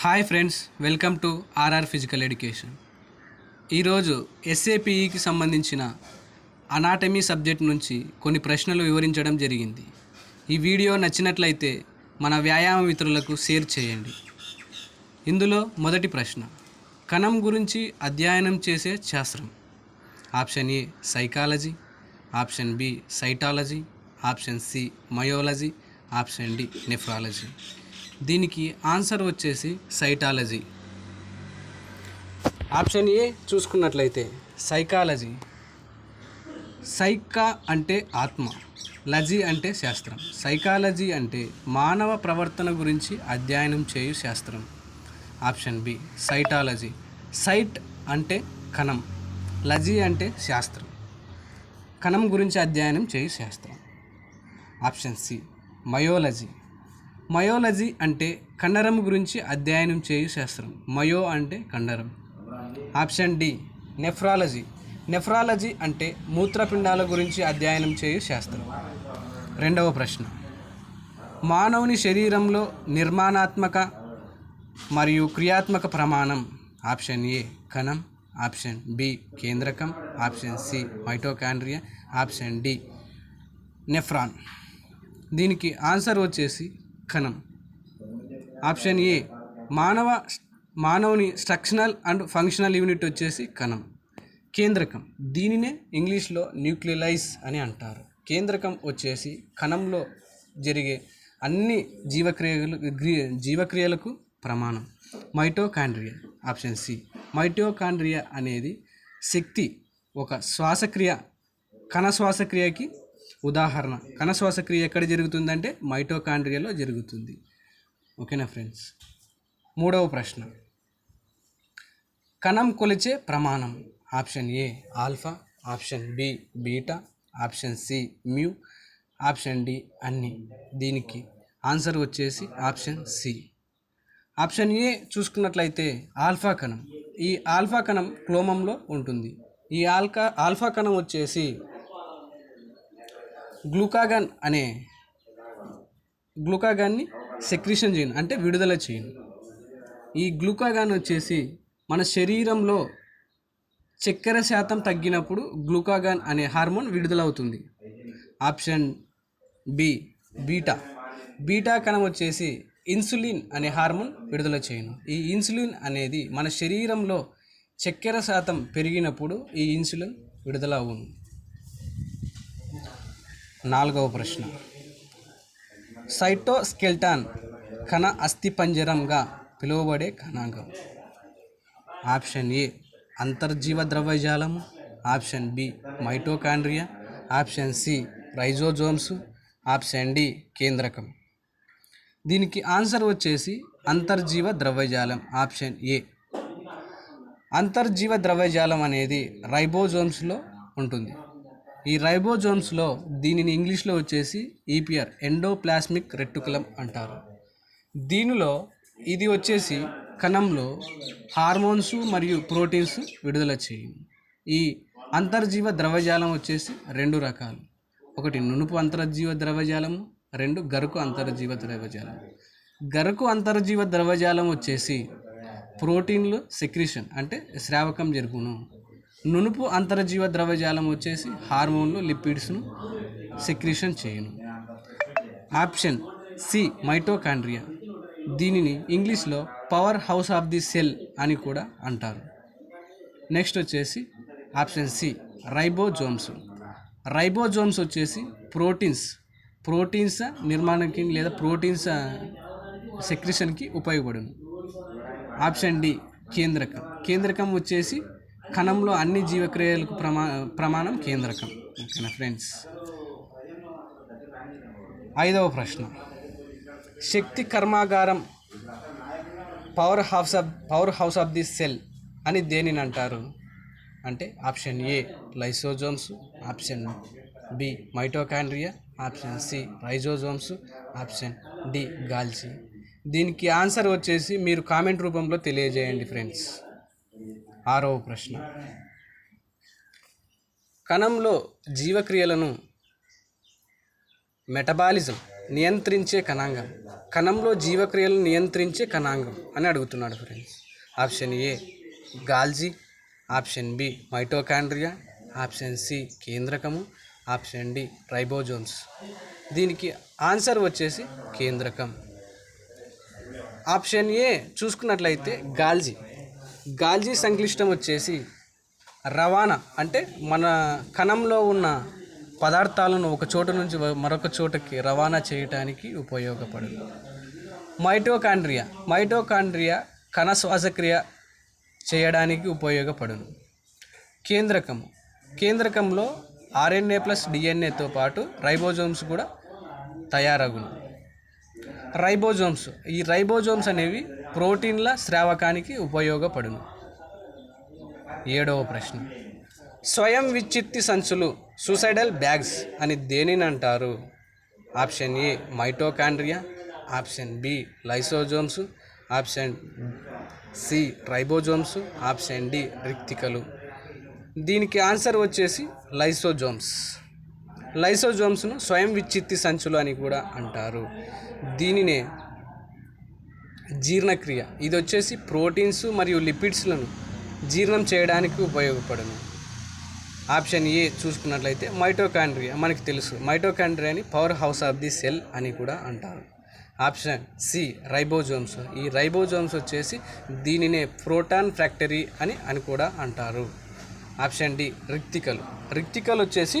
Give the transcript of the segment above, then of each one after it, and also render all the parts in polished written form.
Hi friends, welcome to RR physical education. ఈరోజు ఎస్ఏపిఈకి సంబంధించిన అనాటమీ సబ్జెక్ట్ నుంచి కొన్ని ప్రశ్నలు వివరించడం జరిగింది. ఈ వీడియో నచ్చినట్లయితే మన వ్యాయామ మిత్రులకు షేర్ చేయండి. ఇందులో మొదటి ప్రశ్న, కణం గురించి అధ్యయనం చేసే శాస్త్రం. Option A psychology, option B cytology, option C myology, option D nephrology. దీనికి ఆన్సర్ వచ్చేసి సైటాలజీ. ఆప్షన్ ఏ చూసుకున్నట్లయితే సైకాలజీ. సైకా అంటే ఆత్మ, లజీ అంటే శాస్త్రం. సైకాలజీ అంటే మానవ ప్రవర్తన గురించి అధ్యయనం చేయు శాస్త్రం. Option B cytology. సైట్ అంటే కణం, లజీ అంటే శాస్త్రం, కణం గురించి అధ్యయనం చేయు శాస్త్రం. Option C మయోలజీ. మయోలజీ అంటే కండరం గురించి అధ్యయనం చేయు శాస్త్రం. మయో అంటే కండరం. Option D nephrology. నెఫ్రాలజీ అంటే మూత్రపిండాల గురించి అధ్యయనం చేయు శాస్త్రం. రెండవ ప్రశ్న, మానవుని శరీరంలో నిర్మాణాత్మక మరియు క్రియాత్మక ప్రమాణం. ఆప్షన్ ఏ కణం, ఆప్షన్ బి కేంద్రకం, option C mitochondria, option D nephron. దీనికి ఆన్సర్ వచ్చేసి కణం. ఆప్షన్ ఏ మానవుని స్ట్రక్చరల్ అండ్ ఫంక్షనల్ యూనిట్ వచ్చేసి కణం. కేంద్రకం, దీనినే ఇంగ్లీష్లో న్యూక్లియలైజ్ అని అంటారు. కేంద్రకం వచ్చేసి కణంలో జరిగే అన్ని జీవక్రియలకు ప్రమాణం. మైటోకాండ్రియా. ఆప్షన్ సి మైటోకాండ్రియా అనేది శక్తి, ఒక శ్వాసక్రియ, కణ శ్వాసక్రియకి ఉదాహరణ. కణ శ్వాసక్రియ ఎక్కడ జరుగుతుందంటే మైటోకాండ్రియాలో జరుగుతుంది. ఓకేనా ఫ్రెండ్స్. మూడవ ప్రశ్న, కణం కొలిచే ప్రమాణం. Option A alpha, option B beta, option C mu, option D అన్ని. దీనికి ఆన్సర్ వచ్చేసి ఆప్షన్ సి. ఆప్షన్ ఏ చూసుకున్నట్లయితే ఆల్ఫా కణం. ఈ ఆల్ఫా కణం క్లోమంలో ఉంటుంది. ఈ ఆల్ఫా కణం వచ్చేసి గ్లూకాగాన్ని సెక్రీషన్ చేయను, అంటే విడుదల చేయను. ఈ గ్లూకాగాన్ వచ్చేసి మన శరీరంలో చక్కెర శాతం తగ్గినప్పుడు గ్లూకాగాన్ అనే హార్మోన్ విడుదలవుతుంది. Option B beta. బీటా కణం వచ్చేసి ఇన్సులిన్ అనే హార్మోన్ విడుదల చేయను. ఈ ఇన్సులిన్ అనేది మన శరీరంలో చక్కెర శాతం పెరిగినప్పుడు ఈ ఇన్సులిన్ విడుదల అవును. నాలుగవ ప్రశ్న, సైటోస్కెల్టన్ కణ అస్థిపంజరంగా పిలువబడే కణాంగం. ఆప్షన్ ఏ అంతర్జీవ ద్రవ్యజాలము, option B mitochondria, option C ribosomes, option D కేంద్రకం. దీనికి ఆన్సర్ వచ్చేసి అంతర్జీవ ద్రవ్యజాలం. Option A. అంతర్జీవ ద్రవ్యజాలం అనేది రైబోజోమ్స్లో ఉంటుంది. ఈ రైబోజోమ్స్లో దీనిని ఇంగ్లీష్లో వచ్చేసి ఈపిఆర్, ఎండోప్లాస్మిక్ రెటిక్యులం అంటారు. దీనిలో ఇది వచ్చేసి కణంలో హార్మోన్స్ మరియు ప్రోటీన్స్ విడుదల చేయు. ఈ అంతర్జీవ ద్రవ్యజాలం వచ్చేసి రెండు రకాలు. ఒకటి నునుపు అంతర్జీవ ద్రవ్యజాలము, రెండు గరుకు అంతర్జీవ ద్రవ్యజాలం. గరుకు అంతర్జీవ ద్రవ్యజాలం వచ్చేసి ప్రోటీన్లు సెక్రీషన్ అంటే స్రావకం జరుగును. నునుపు అంతర్జీవ ద్రవ్యజాలం వచ్చేసి హార్మోన్లు, లిపిడ్స్ను సెక్రీషన్ చేయను. Option C mitochondria. దీనిని ఇంగ్లీష్లో power house of the cell అని కూడా అంటారు. నెక్స్ట్ వచ్చేసి ఆప్షన్ సి రైబోజోమ్స్. రైబోజోమ్స్ వచ్చేసి ప్రోటీన్స్ నిర్మాణానికి లేదా ప్రోటీన్స్ సెక్రీషన్కి ఉపయోగపడును. ఆప్షన్ డి కేంద్రకం. కేంద్రకం వచ్చేసి కణంలో అన్ని జీవక్రియలకు ప్రమాణం కేంద్రకం. ఓకేనా ఫ్రెండ్స్. ఐదవ ప్రశ్న, శక్తి కర్మాగారం, power house of the cell అని దేనిని అంటారు అంటే option A lysosomes, option B mitochondria, option C ribosomes, option D Golgi. దీనికి ఆన్సర్ వచ్చేసి మీరు కామెంట్ రూపంలో తెలియజేయండి ఫ్రెండ్స్. ఆరవ ప్రశ్న, కణంలో జీవక్రియలను మెటబాలిజం నియంత్రించే కణాంగం, కణంలో జీవక్రియలను నియంత్రించే కణాంగం అని అడుగుతున్నాడు friends. Option A Golgi, option B mitochondria, option C కేంద్రకము, ఆప్షన్ డి రైబోజోమ్స్. దీనికి ఆన్సర్ వచ్చేసి కేంద్రకం. ఆప్షన్ ఏ చూసుకున్నట్లయితే గాల్జీ సంక్లిష్టం వచ్చేసి రవాణా, అంటే మన కణంలో ఉన్న పదార్థాలను ఒక చోట నుంచి మరొక చోటకి రవాణా చేయటానికి ఉపయోగపడును. మైటోకాండ్రియా కణ శ్వాసక్రియ చేయడానికి ఉపయోగపడును. కేంద్రకంలో RNA ప్లస్ DNAతో పాటు రైబోజోమ్స్ కూడా తయారగును. ఈ రైబోజోమ్స్ అనేవి ప్రోటీన్ల స్రావకానికి ఉపయోగపడును. 7వ ప్రశ్న, స్వయం విచ్ఛిత్తి సంచులు సూసైడల్ బ్యాగ్స్ అని దేనిని అంటారు? Option A mitochondria, option B lysosomes, option C ribosomes, option D రిక్తికలు. దీనికి ఆన్సర్ వచ్చేసి లైసోజోమ్స్ను స్వయం విచ్ఛిత్తి సంచులు అని కూడా అంటారు. దీనినే జీర్ణక్రియ, ఇది వచ్చేసి ప్రోటీన్స్ మరియు లిపిడ్స్లను జీర్ణం చేయడానికి ఉపయోగపడును. ఆప్షన్ ఏ చూసుకున్నట్లయితే మైటోకాండ్రియా, మనకి తెలుసు మైటోకాండ్రియాని power house of the cell అని కూడా అంటారు. ఆప్షన్ సి రైబోజోమ్స్, ఈ రైబోజోమ్స్ వచ్చేసి దీనినే ప్రోటాన్ ఫ్యాక్టరీ అని కూడా అంటారు. ఆప్షన్ డి రిక్తికలు వచ్చేసి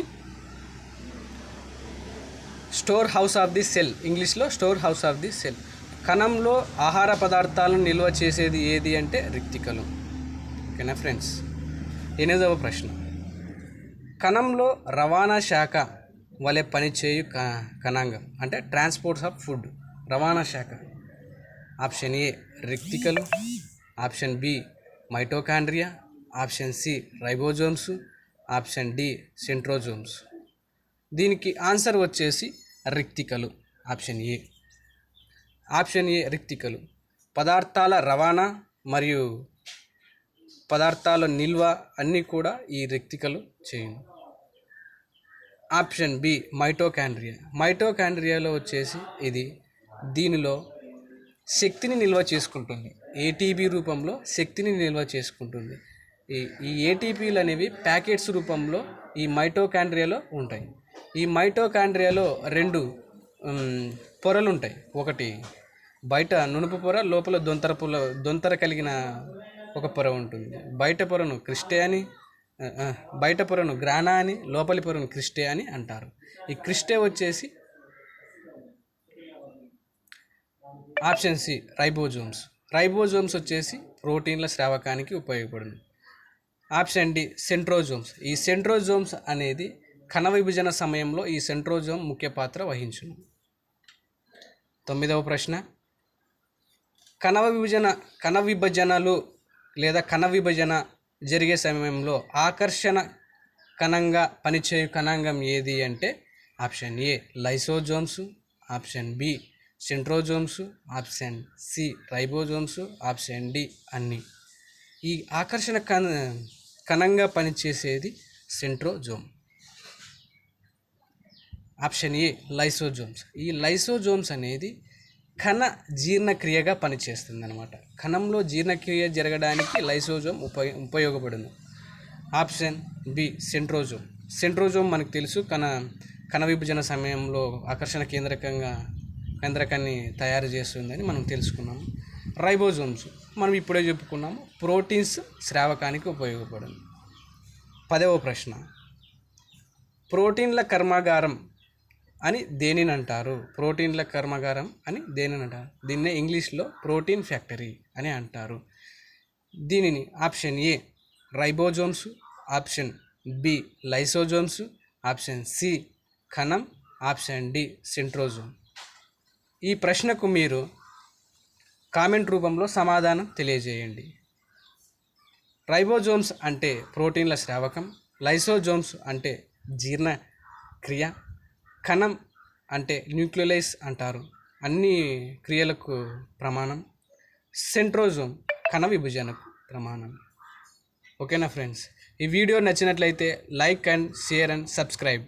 store house of the cell, ఇంగ్లీష్లో store house of the cell. కణంలో ఆహార పదార్థాలను నిల్వ చేసేది ఏది అంటే రిక్తికలు. ఓకేనా ఫ్రెండ్స్. 8వ ప్రశ్న, కణంలో రవాణా శాఖ వలె పనిచేయు కణాంగం అంటే ట్రాన్స్పోర్ట్స్ ఆఫ్ ఫుడ్, రవాణా శాఖ. ఆప్షన్ ఏ రిక్తికలు, option B mitochondria, option C ribosomes, option D centrosomes. దీనికి ఆన్సర్ వచ్చేసి రిక్తికలు. ఆప్షన్ ఏ రిక్తికలు పదార్థాల రవాణా మరియు పదార్థాల నిల్వ అన్నీ కూడా ఈ రిక్తికలు చేయును. ఆప్షన్ బి మైటోకాండ్రియాలో వచ్చేసి దీనిలో శక్తిని నిల్వ చేసుకుంటుంది, ATP రూపంలో శక్తిని నిల్వ చేసుకుంటుంది. ఈ ATPలు అనేవి ప్యాకెట్స్ రూపంలో ఈ మైటోకాండ్రియాలో ఉంటాయి. ఈ మైటోకాండ్రియాలో 2 పొరలు ఉంటాయి. ఒకటి బయట నునుపు పొర, లోపల దొంతర కలిగిన ఒక పొర ఉంటుంది. బయట పొరను గ్రానా అని, లోపలి పొరను క్రిస్టే అని అంటారు. ఈ క్రిస్టే వచ్చేసి ఆప్షన్ సి రైబోజోమ్స్ వచ్చేసి ప్రోటీన్ల స్రావకానికి ఉపయోగపడును. ఆప్షన్ డి సెంట్రోజోమ్స్, ఈ సెంట్రోజోమ్స్ అనేది కణ విభజన సమయంలో ఈ సెంట్రోజోమ్ ముఖ్య పాత్ర వహించును. 9వ ప్రశ్న, కణ విభజన జరిగే సమయంలో ఆకర్షణ కణంగా పనిచేయు కణాంగం ఏది అంటే option A lysosomes, option B centrosomes, option C ribosomes, option D అన్నీ. ఈ ఆకర్షణ కణంగా పనిచేసేది సెంట్రోజోమ్. Option A lysosomes. ఈ లైసోజోమ్స్ అనేది కణ జీర్ణక్రియగా పనిచేస్తుంది అన్నమాట. కణంలో జీర్ణక్రియ జరగడానికి లైసోజోమ్ ఉపయోగపడును. ఆప్షన్ బి సెంట్రోజోమ్ మనకు తెలుసు, కణ విభజన సమయంలో ఆకర్షణ కేంద్రకాన్ని తయారు చేస్తుందని మనం తెలుసుకున్నాము. రైబోజోమ్స్ మనం ఇప్పుడే చెప్పుకున్నాము, ప్రోటీన్స్ స్రావకానికి ఉపయోగపడును. 10వ ప్రశ్న, ప్రోటీన్ల కర్మాగారం అని దేనిని అంటారు? దీన్నే ఇంగ్లీష్లో ప్రోటీన్ ఫ్యాక్టరీ అని అంటారు. దీనిని option A ribosomes, option B lysosomes, option C కణం, ఆప్షన్ డి సెంట్రోజోమ్. ఈ ప్రశ్నకు మీరు కామెంట్ రూపంలో సమాధానం తెలియజేయండి. రైబోజోమ్స్ అంటే ప్రోటీన్ల స్రావకం, లైసోజోమ్స్ అంటే జీర్ణక్రియ, కణం అంటే న్యూక్లియోలైస్ అంటారు, అన్ని క్రియలకు ప్రమాణం, సెంట్రోజోమ్ కణ విభజనకు ప్రమాణం. ఓకేనా ఫ్రెండ్స్, ఈ వీడియో నచ్చినట్లయితే like and share and subscribe.